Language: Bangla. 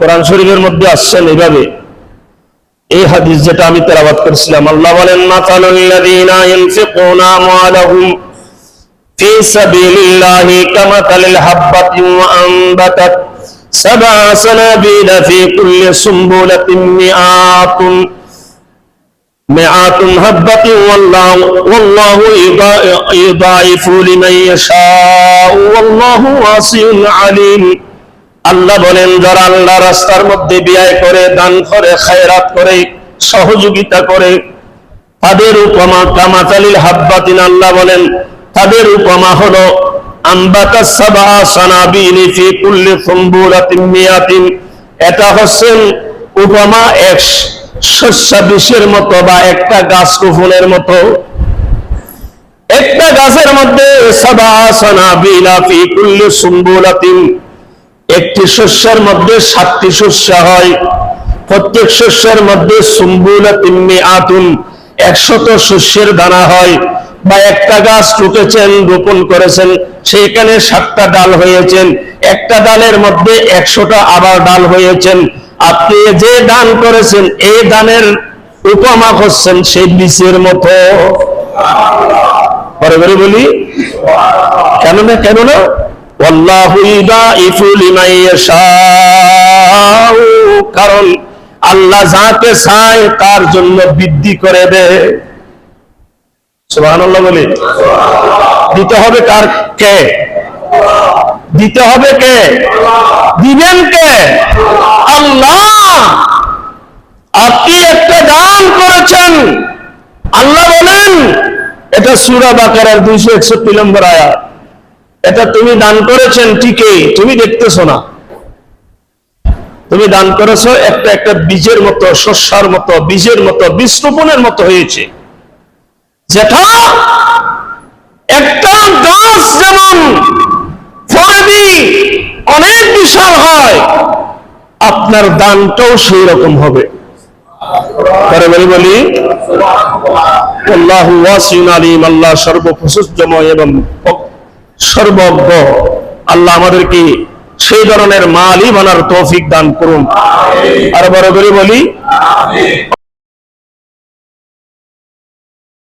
কোরআন শরীফের মধ্যে আসছেন এইভাবে, এই হাদিস যেটা আমি তেলাওয়াত করেছিলাম, আল্লাহ বলেন মাতালুল লাযীনা ইউনফিকুনা আমওয়ালাহুম ফি সাবিলিল্লাহি কামাতালিল হাববাতিন ওয়া আনবাতাত সাবআ সানাবিলা ফি কুল্লি সুমবুলাতিন মিআতুন হাববাতিন ওয়াল্লাহু ইউদাইফু লিমান ইয়াশাউ ওয়াল্লাহু ওয়াসিউন আলীম। আল্লাহ বলেন যারা আল্লাহ রাস্তার মধ্যে ব্যয় করে, দান করে, খায়রাত করে, সহযোগিতা করে, তাদের উপমা কামাতালিল হাব্বাতিন, আল্লাহ বলেন তাদের উপমা হলো আনবাতাস সাবআ সানাবিল ফি কুল্লি সুমবুলাতিন মিআতিন, এটা হচ্ছেন উপমা এক শস্যাবৃষের মতো বা একটা গাছ রোপণের মতো। একটা গাছের মধ্যে সাবআ সানাবিলা ফি কুল্লি সুমবুলাতিন, একটি শস্যের মধ্যে 7টি শস্য হয়, প্রত্যেক শস্যের মধ্যে সুমবুলাতিন মিআতুন, 100 শস্যের দানা হয়। বা একটা গাছ টুকেছেন, রোপণ করেছেন, সেখানে 7টা ডাল হয়েছেন, একটা ডালের মধ্যে 100টা আবার ডাল হয়েছেন। আপনি যে দান করেছেন এই দানের উপমা হচ্ছেন সেই বীজের মতো। পরে বলি কেন না আল্লাহু ইউদাইফু লিমান ইয়াশাউ, কারণ আল্লাহ যাকে চায় তার জন্য বৃদ্ধি করে দেয়। সুবহানাল্লাহ বলি। দিতে হবে কার? কে দিতে হবে? কে দিবেন? কে? আল্লাহ। আপনি একটা দান করেছেন, আল্লাহ বলেন, এটা সূরা বাকারার 261 নম্বর আয়াত, এটা তুমি দান করেছেন ঠিকই, তুমি দেখতেছো না। তুমি দান করেছো একটা একটা বীজের মতো, শস্যের মতো, বীজের মতো, বীজ রোপণের মতো হয়েছে। যেটা একটা গাছ যেমন ফলবি অনেক বিশাল হয়, আপনার দানটাও সেই রকম হবে। বলি আল্লাহু ওয়াসিউন আলীম, আল্লাহ সর্বপ্রশস্তময় এবং সর্বজ্ঞ। আল্লাহ আমাদেরকে সেই ধরনের মালি বানার তৌফিক দান করুন। আর বড় করে বলি